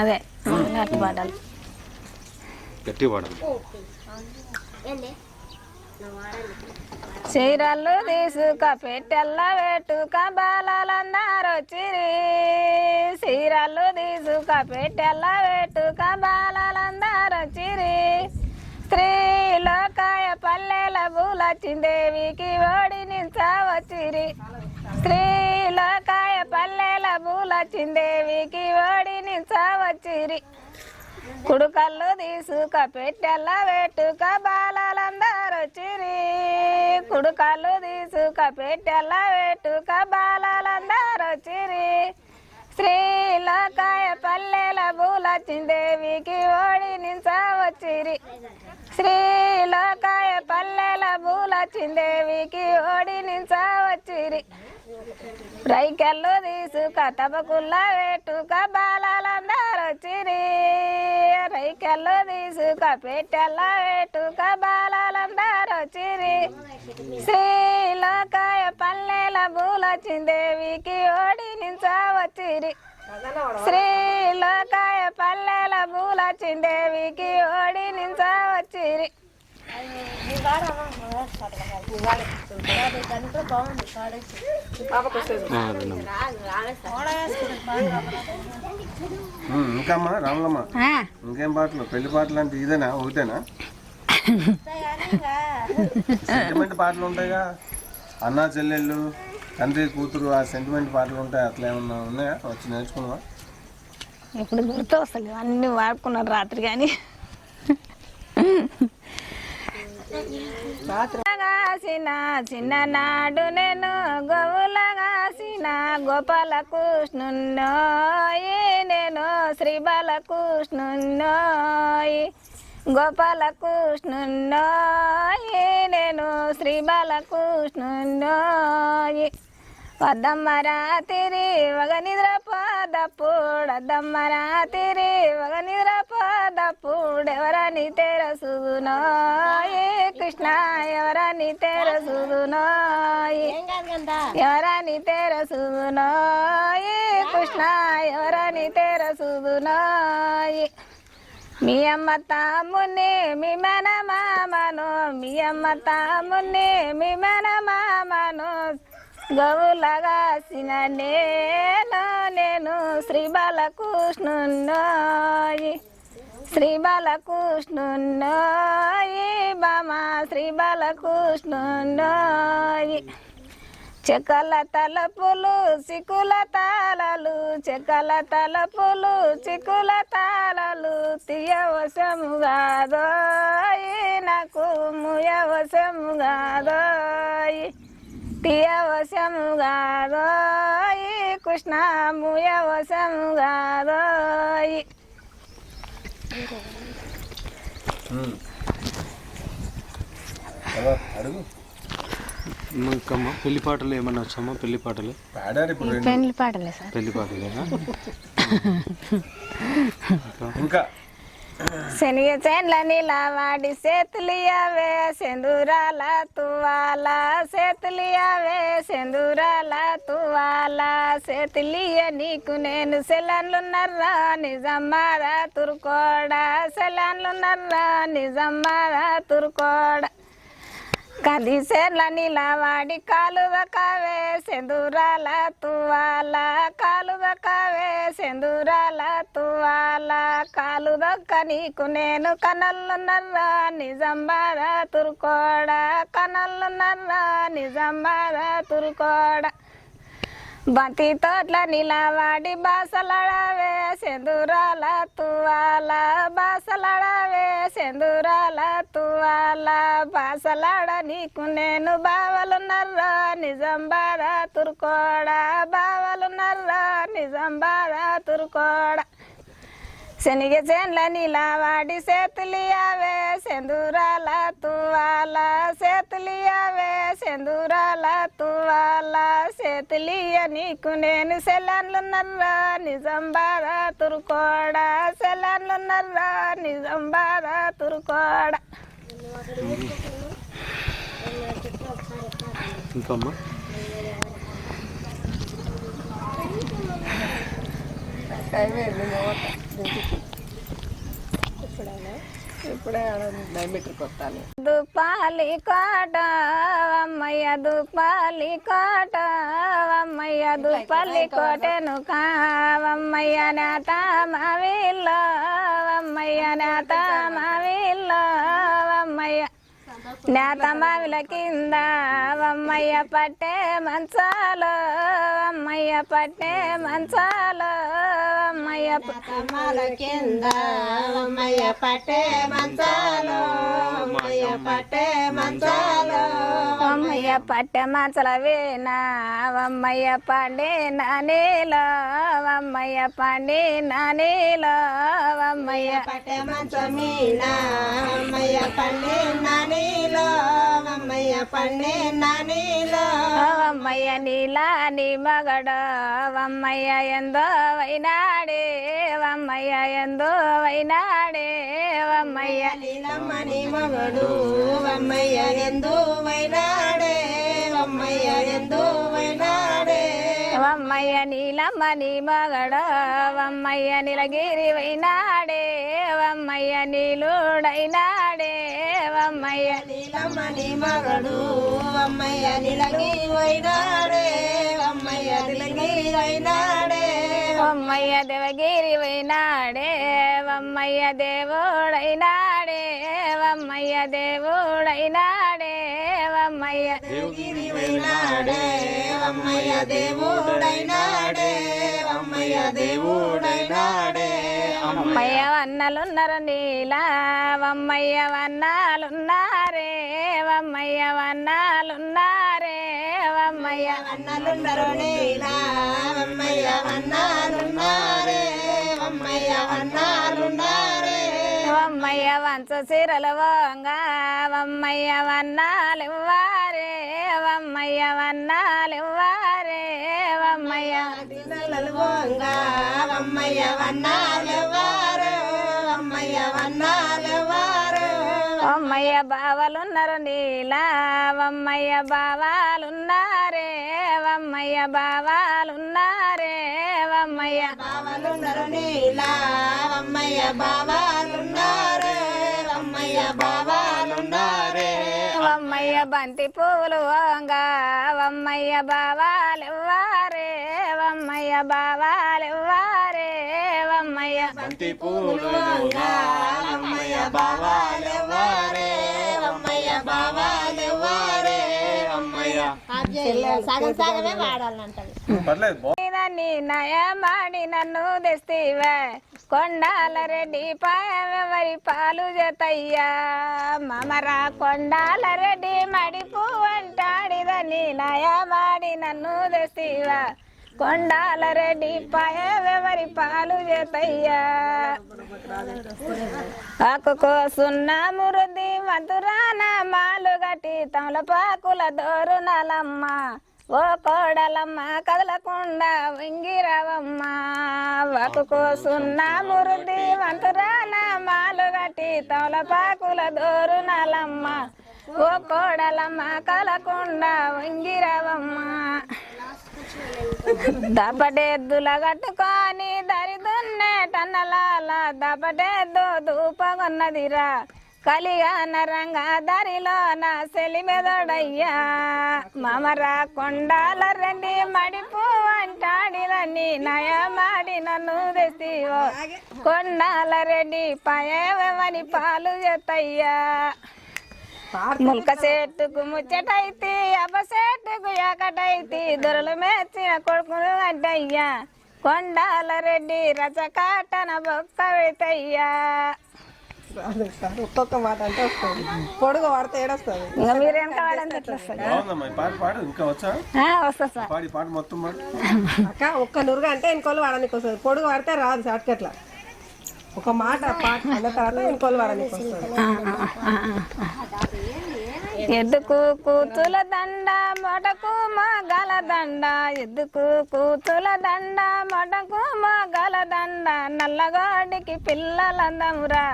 అదే గట్టి పాటలు గట్టి పాటలు. చీరలు తీసుక పెట్టెల్ల పెట్టుక బాలందరూ వచ్చిరి. చీరలు తీసుక పెట్టెల్ల పెట్టుక బాలందరూ వచ్చిరి. స్త్రీలోకాయ పల్లెల బూలచ్చిందేవికి ఓడి నించా వచ్చిరి. స్త్రీలోకాయ పల్లెల బూలచ్చిందేవికి ఓడి నించా వచ్చిరి. కుడుకళ్ళు తీసుక పెట్టెల్ల పెట్టుక బాలందరూ వచ్చిరి. కుడుకళ్ళు తీసుక పెట్టెల్ల పెట్టుక బాలందరూ వచ్చిరి. శ్రీలోకాయ పల్లెల బూలచ్చిందేవికి ఓడి నించా వచ్చిరి. శ్రీలోకాయ పల్లెల బూలచ్చిందేవికి ఓడి నించా వచ్చిరి. రైకెళ్ళు తీసుక తపకుల్ల పెట్టుక బాలందరూ వచ్చిరి. రైకెళ్ళు తీసుక పెట్టెల్ల పెట్టుక బాలందరూ వచ్చిరి. శ్రీలోకాయ పల్లెల బూలచ్చిందేవికి ఓడి నించా వచ్చిరి. శ్రీలోకాయ పల్లెల బూలచ్చిందేవికి ఓడి నించా వచ్చిరి. ఇంకమ్మా రాములమ్మ, ఇంకేం పాటలు? పెళ్లి పాటలు అంటే ఇదేనా? ఒకటేనా? సెంటిమెంట్ పాటలు ఉంటాయిగా, అన్నా చెల్లెళ్ళు, తండ్రి కూతురు, ఆ సెంటిమెంట్ పాటలు ఉంటాయి. అట్లా ఏమన్నా ఉన్నాయా? వచ్చి నేర్చుకున్నావా? ఇప్పుడు గుర్తు వస్తలేదు, అన్ని వాడుకున్నారు రాత్రి. కానీ గాసిన చిన్ననాడు నేను గోవులగాసిన గోపాల కృష్ణున్నోయి. నేను శ్రీ బాలకృష్ణున్నోయి. గోపాల కృష్ణున్నోయి. నేను శ్రీ బాలకృష్ణున్నోయి. వద్దమ్మ రాత్రి వగ నిద్ర పోదప్పుడు, వద్దమ్మ రాత్రి వగ నిద్ర పోదప్పుడు, ఎవరని తెరసుదునోయి కృష్ణ, ఎవరని తెరసుదునోయి, ఎవరని తెరసుదునోయి కృష్ణ, ఎవరని తెరసుదునోయి. మీ అమ్మ తాముని మీ మన మామను, మీ అమ్మ తాముని మీ మన మామను, గోవులగాసిన నేను శ్రీ బాలకృష్ణున్నోయి. శ్రీ బాలకృష్ణున్నోయి బామా, శ్రీ బాలకృష్ణున్నోయి. చెక్కల తలపులు చిక్కుల తాళలు, చెక్కల తలపులు చిక్కుల తాళలు, తీయవశముగాదోయి నాకు ముయవశముగాదోయి. తీయవశముగాదోయి కృష్ణ, ముయవశముగాదోయి. అడుగు. ఇంకమ్మా పెళ్లి పాటలు ఏమన్నా వచ్చామా? పెళ్లి పాటలు పెళ్లి పాటలే సార్. పెళ్లి పాటలేనా? ఇంకా శనిగ చేన్ల నీలవాడి సేతులియవే సెందురాల తువాల, సేతులియవే సెందురాల తువాల, సేతులియ నీకు నేను సెలన్లున్నర్రా నిజమ్మారా తురుకోడా, సెలన్లున్నర్రా నిజమ్మారా తురుకోడా. కది సేర్ల నీలవాడి కాలువకవే సెందురాల తువాల, కాలువకవే సెందురాల తువాల, కాలుదొక్క నీకు నేను కనల్లున్నర్రా నిజంబారా తురుకోడా, కనల్లున్నర్రా నిజంబారా తురుకోడా. బంతి తోట్ల నిలవాడి బాసలడవే సెందురాల తువాల, బాసలడవే సెందురాల తువాల, బాసలాడ నీకు నేను బావలున్నర్రా నిజంబారా తురుకోడా, బావలున్నర్రా నిజంబారా తురుకోడా. శనిగ చేన్ల నీలవాడి సేతులియవే సెందురాల తువాల, సేతులియవే సెందురాల తువాల, సేతులియ నీకు నేను సెలన్లున్నర్రా నిజంబారా తురుకోడా, సెలన్లున్నర్రా నిజంబారా తురుకోడా. ఇంకమ్మా దుపాలి కోట అమ్మయ్య దుపాలి కోట అమ్మయ్య దుపాలి కోటను కావమ్మయ్య నేత మావిల్లో అమ్మయ్య నేత మావిల్లో అమ్మయ్య నేత మావిల కింద అమ్మయ్య పట్టే మంచాలు అమ్మయ్య పట్టే మంచాలు అమ్మయ్య మాల కింద అమ్మయ్య పట్టే మంచాలు అమ్మయ్య పట్టే మంచాలు అమ్మయ్య పట్టె మంచల వీణా అమ్మయ్య పండి నానీలో అమ్మయ్య పండి నానీలో అమ్మయ్య పట్టే మంచమీన అమ్మయ్య పండే నానీలో అమ్మయ్య పండే నానీలో అమ్మయ్య నీలా నీ మగడు అమ్మయ్య ఎందో వైనాడే అమ్మయ్య ఎందో వైనాడే అమ్మయ్య నీలమ్మని మగడు అమ్మయ్య ఎందు వైనాడే అమ్మయ్య ఎందు వైనాడే అమ్మయ్య నీలమ్మ నీ మగడు అమ్మయ్య నీలగిరి వైనాడే అమ్మయ్య నీలుడైనాడే అమ్మయ్య నీలమ్మని మగడు అమ్మయ్య నిలగి వైనాడే అమ్మయ్య నిలగి వైనాడే అమ్మయ్య దేవగిరి వైనాడే అమ్మయ్య దేవుడైనాడే అమ్మయ్య దేవుడైనాడే అమ్మయ్య గిరి వైనాడే అమ్మయ్య దేవుడైనాడే అమ్మయ్య దేవుడైనాడే అమ్మయ్య వన్నలున్నారు నీలా అమ్మయ్య వన్నాలున్నారే అమ్మయ్య వన్నాలున్నారే అమ్మయ్య అన్నలుండరు నీలా అమ్మయ్య అన్నాలున్నారే అమ్మయ్య అన్నాలున్నారే అమ్మయ్య వంచ సిరలు వంగ అమ్మయ్య వన్నాలివ్వారే అమ్మయ్య వన్నాలివ్వారే అమ్మయ్య దినలు వంగ అమ్మయ్య వన్నాలెవ్వారు అమ్మయ్య వన్నాలెవ్వారు అమ్మయ్య బావలున్నారు నీలా అమ్మయ్య బావాలున్నారే అమ్మయ్య బావాలున్నారే అమ్మయ్య బావలున్నారు నీలా అమ్మయ్య బావాలున్నారు అమ్మయ్య బావాలున్నారే అమ్మయ్య బంతి పూలు వంగ అమ్మయ్య బావాలివ్వారే అమ్మయ్య బావాలివ్వారే అమ్మయ్య బంతి పూలు వంగ అమ్మయ్య బావాలెవ్వారే అమ్మయ్య బావాలెవ్వారే అమ్మయ్య సగం సగమే వాడాలంటది పర్లేదు నీ నయమాడి నన్ను తెస్తీవే కొండాల రెడ్డి పాయవరి పాలు జతయ్యా మమరా కొండాల రెడ్డి మడిపు అంటాడిదని నయమాడి నన్ను తెస్తీవా కొండాల రెడ్డి పాయవరి పాలు జతయ్యా ఆకుకో సున్నా మురుది మధురాన మాలు గట్టి తమలపాకుల దోరునలమ్మ ఓ కోడలమ్మ కదలకుండా వంగిరవమ్మ వకుకో సున్నా మురుది వంతురాన మాలు గట్టి తమలపాకుల దోరునలమ్మ ఓ కోడలమ్మ కదలకుండా వంగిరవమ్మ దపటెద్దుల కట్టుకొని దరిదున్నే టన్నలాల దపటెద్దు దూపగొన్నదిరా కలిగాన రంగా దారిలో నా సెలిమెదడయ్యా మమరా కొండాల రెడ్డి మడిపు అంటాడిదని నయమాడి నన్ను తెసివో కొండాల రెడ్డి పయవని పాలు చేతయ్యా ముల్క చెట్టుకు ముచ్చటైతి అబ్బ చెట్టుకు ఎకటైతి దొరలు మెచ్చిన కొడుకును అడ్డయ్యా కొండాల రెడ్డి రచకాటన బొక్క వెతయ్యా ఒక్కొక్క మాట అంటే వస్తుంది పొడుగు వాడితే ఏడొస్తుంది ఇంకా మీరు వెనక వాడంత ఎట్లా వస్తుంది బాగుందమ్మా ఈ పాట పాడు ఇంకా వచ్చా వస్తా సార్ పాడి పాట మొత్తం పాడు అక్క ఒక్క నురుగా అంటే ఇంకోళ్ళు వాడడానికి వస్తుంది పొడుగు వాడితే రాదు షార్ట్కట్ల ఒక మాట పాట అన్న తర్వాత ఇంకోళ్ళు వాడడానికి వస్తుంది ఎద్దుకు కూతుల దండ మొటకు మొగల దండ ఎద్దుకు కూతుల దండ మొటకు మొగల దండ నల్లగోడికి పిల్లలందమురా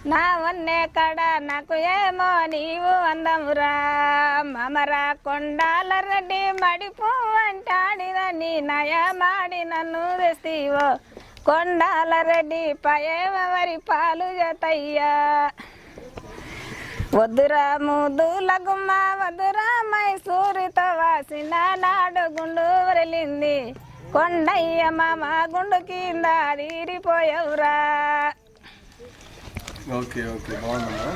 నా వన్నే కడ నాకు ఏమో నీవు అందమురా మమరా కొండాల రెడ్డి మడిపు అంటాడిదని నయమాడి నన్ను తెస్తీవో కొండాల రెడ్డి పయేవరి పాలు జతయ్యా వద్దురా ముద్దుల గుమ్మ వద్దురా మైసూరితో వాసిన నాడు గుండు వరిలింది కొండయ్య మామ గుండు కింద తీరిపోయవురా. ఓకే ఓకే బాగుందమ్మా.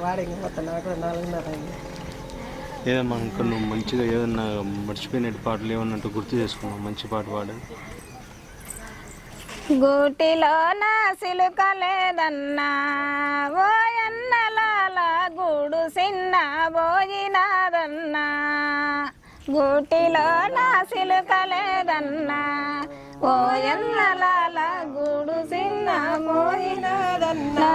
వాడింగ్ మొత్తం నాకు 4:30 అయింది. ఏదమ్మా ఇంకా నువ్వు మంచిగా ఏదన్నా మర్చిపోయిన పాటలు ఏమన్నట్టు గుర్తు చేసుకున్నావు, మంచి పాట పాడు. గూటిలో నా సిలుక లేదన్నా ఓ ఎన్నలాల గూడు సిన్న పోయినాదన్నా గూటిలో నా సిలుక లేదన్నా ఓ ఎన్నలాల గూడు సిన్న పోయినాదన్నా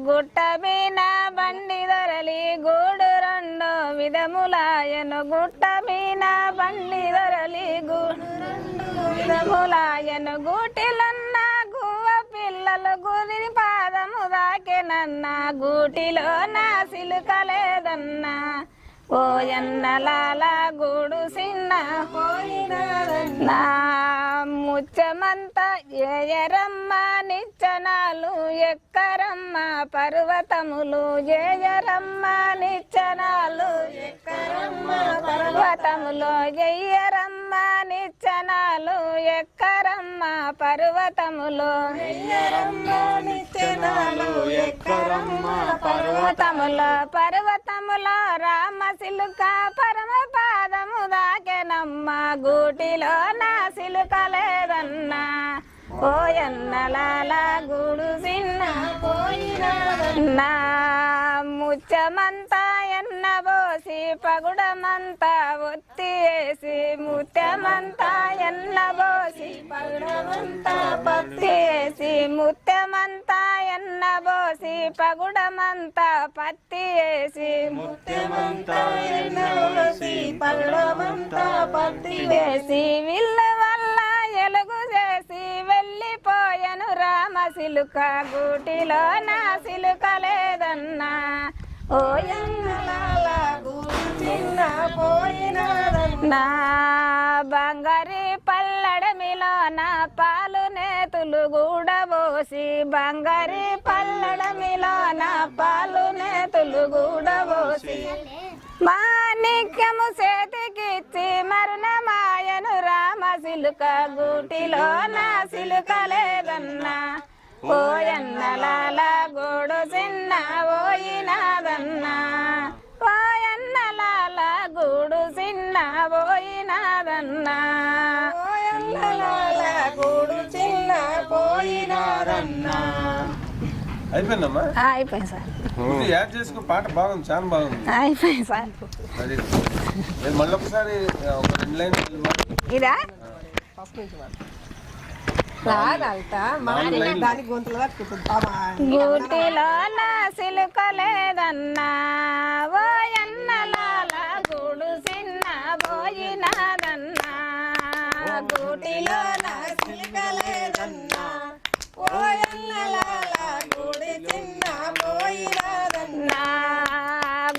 గుట్ట మీన బండి దొరలి గూడు రెండో విధములాయను గుట్ట మీన బండి దొరలి గూడు విధములాయను గూటిలన్న గువ్వ పిల్లలు గురి పాదము దాకెనన్న గూటిలో నా సిలుక లేదన్నా ఓ ఎన్నలాల గూడు సిన్న పోయినాదన్నా ముచ్చమంతా ఏయరమ్మ నిచ్చనాలు ఎక్కరమ్మ పర్వతములు ఏయరమ్మ నిచ్చనాలు ఎక్కరమ్మ పర్వతములు ఎయ్యరమ్మ నిచ్చనాలు ఎక్కరమ్మ పర్వతములు ఎయ్యరమ్మ నిచ్చనాలు ఎక్కరమ్మ పర్వతములు పర్వతములో రామ సిలుక పరమ పాదము దాకెనమ్మ గూటిలో నా సిలుక లేదన్నా ఓ ఎన్నలాల గూడు సిన్న పోయినా ముత్యమంతా ఎన్నబోసి పగుడమంతా ఒత్తి వేసి ముత్యమంతా ఎన్నబోసి పగుడమంతా పత్తి వేసి ముత్యమంతా ఎన్నబోసి పగుడమంతా పత్తి వేసి ముత్యమంతా ఎన్నబోసి పగుడమంతా పత్తి వేసి విల్ల వల్ల ఎలుగు చేసి వెళ్ళిపోయను రామ సిలుక గూటిలో నా సిలుక లేదన్నా ఓ ఎన్నలాల గూడు చిన్న పోయినాదన్నా బంగారి పల్లడమిలో నా పాలు నేతులు గూడబోసి బంగారి పల్లడమిలో నా పాలు నేతులు గూడబోసి మాణిక్యము చేతికిచ్చి మరుణమాయను రామ సిలుక గూటిలో నా సిలుక లేదన్నా ఓ ఎన్నలాల గూడు చిన్న పోయినాదన్నా ఓ ఎన్నలాల గూడు చిన్న పోయినాదన్నా ఓ ఎన్నలాల గూడు చిన్న పోయినాదన్నా. అయిపోయిందమ్మా. అయిపోయింది సార్. యాడ్ చేసుకో, పాట బాగుంది, చాలా బాగుంది. అయిపోయింది సార్. అది మళ్ళీ ఒకసారి ఒక 2 లైన్లు ఇదా ఫస్ట్ నుంచి దాని గొంతులు గూటిలో నా సిలుక లేదన్నా ఓ ఎన్నలాల గూడు చిన్న పోయినాదన్నా గూటిలో నా సిలుక లేదన్నా ఓ ఎన్నలాల గూడు చిన్న పోయినాదన్నా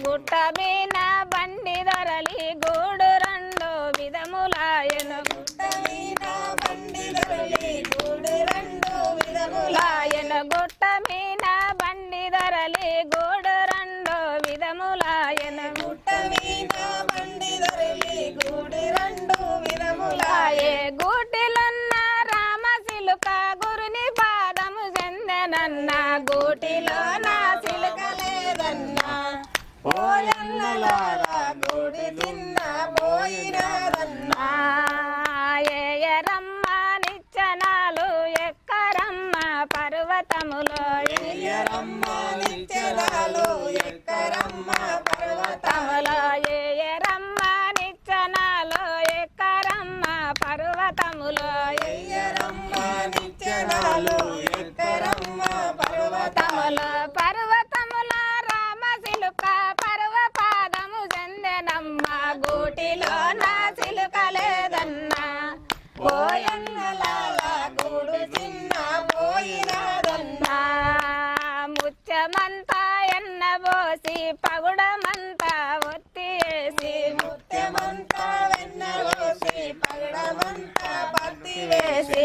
గుట్ట మీన బండి దొరలి గూడు రెండు విధములాయను గుట్ట మీన బండి దొరలి గూడు రెండు విధములాయను గుట్ట మీన బండి దొరలి గూడు రెండు విధములాయను గుట్ట మీన బండి దొరలి గూడు రెండు విధములాయే గూటిలన్న రామ సిలుక గురుని పాదము చెందెనన్న గూటిలో నా సిలుక లేదన్నా ఓ ఎన్నలాల గూడు చిన్న పోయినాదన్నా ఏయరమ్మ నిచ్చనాలు ఎక్కరమ్మ పర్వతములో ఏయరమ్మ నిచ్చనాలు ఎక్కరమ్మ పర్వతములో ఏయరమ్మ నిచ్చనాలు ఎక్కరమ్మ పర్వతములో ఏయరమ్మ నిచ్చనాలు ఎక్కరమ్మ పర్వతములో పర్వతములో రామ సిలుక పర్వ పాదము చెందెనమ్మ గూటిలో నా సిలుక లేదన్నా ఓ ఎన్నలాల గూడు చిన్న పోయినాదన్నా ముత్యమంతా ఎన్నబోసి పగుడమంతా ఒత్తి వేసి ముత్యమంతా ఎన్నబోసి పగుడమంతా పత్తి వేసి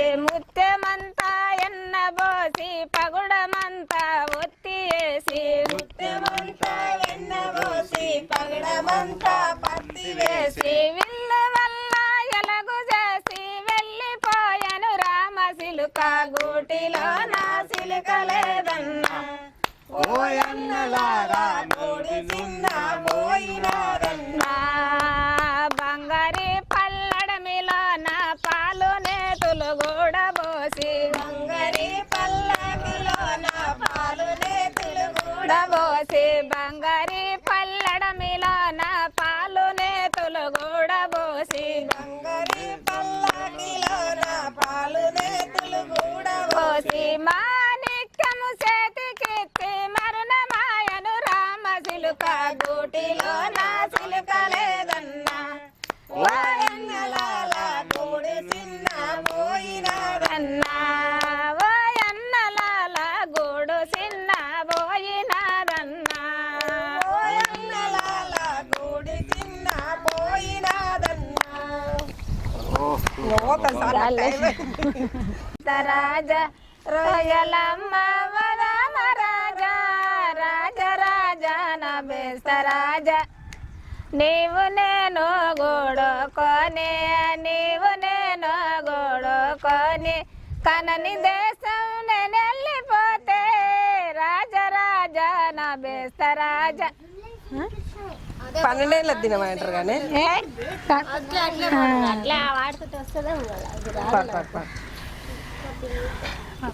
సిలుక గూటిలో నా సిలుక లేదన్నా ఓయన్నలారా గూడి చిన్న పోయినారన్నా బంగారి పల్లడమిలో నా పాలు నేతులు కూడా పోసి బంగారి పల్లకిలో నా పాలు నేతులు కూడా పోసి బంగారి పల్లడమిలో నా పాలు నేతులు కూడా పోసి బంగారి పల్లకిలో నా పాలు నేతులు కూడా పోసి మాణిక్యము చేతికెత్తి మరుణమాయను రామ సిలుక గూటిలో నా సిలుక లేదన్నా ఓయన్నలాల గూడి చిన్న పోయినారన్నా ఓయన్నలాల గూడు చిన్న పోయినారన్నా ఓయన్నలాల గూడి చిన్న పోయినారన్నా రాజ రోయలమ్మ వదమ రాజా రాజ రాజా నా బేస్త రాజా నీవు నేను గోడుకొని నీవు నేను గోడుకొని కనని దేశం నేను వెళ్ళిపోతే రాజ రాజా నా బేస్త రాజా 12 ఏళ్ళ దినం అంటారు కానీ అట్లా వాడుతుంటే వస్తుందా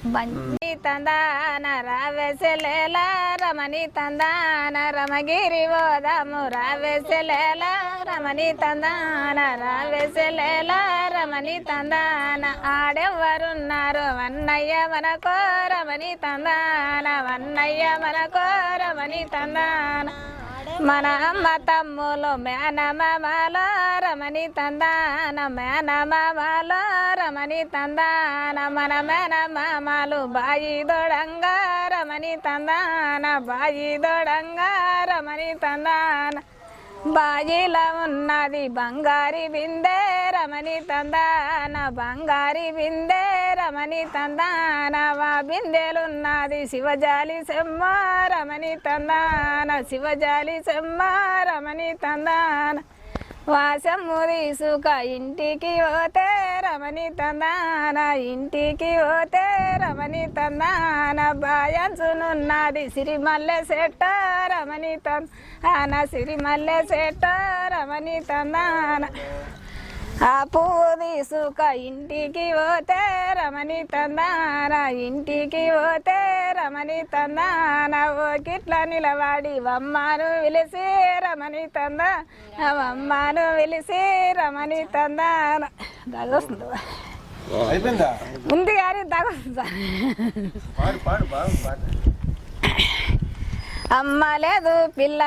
బండి తందాన రావేసలేల రమణి తందాన రమగిరి ఓదాము రావేసలేల రమణి తందాన రావేసలేల రమణి తందాన ఆడెవ్వరున్నారు వన్నయ్య మనకో రమణి తందాన వన్నయ్య మనకో రమణి తందాన మన అమ్మ తమ్ములు మేనమామలో రమణి తందాన మేనమామలో రమణి తందాన మన మేనమామలు బాయి దొడంగా రమణి తందాన బాయి దొడంగా రమణి తందాన బాయిలో ఉన్నది బంగారి బిందె రమణి తందాన బంగారి బిందె రమణి తందాన వా బిందెలున్నది శివజాలి సెమ్మ రమణి తందాన శివజాలి సెమ్మ రమణి తందాన వాసము తీసుక ఇంటికి పోతే రమణి తందాన ఇంటికి పోతే రమణి తందాన బాయంచునున్నది సిరిమల్లె సెట్ట రమణి తందాన సిరిమల్లె సెట్ట రమణి తందాన ఆ పువ్వు తీసుక ఇంటికి పోతే రమణి తందాన ఇంటికి పోతే రమణి తందాన ఓకిట్ల నిలబడి వమ్మను పిలిచి రమణి తందాన వమ్మను పిలిచి రమణి తందాన దగ్గొస్తుంది అయిపోయిందా ఉంది కానీ దగ్గొస్తుంది పాడు పాడు బాగా పాడు అమ్మ లేదు పిల్ల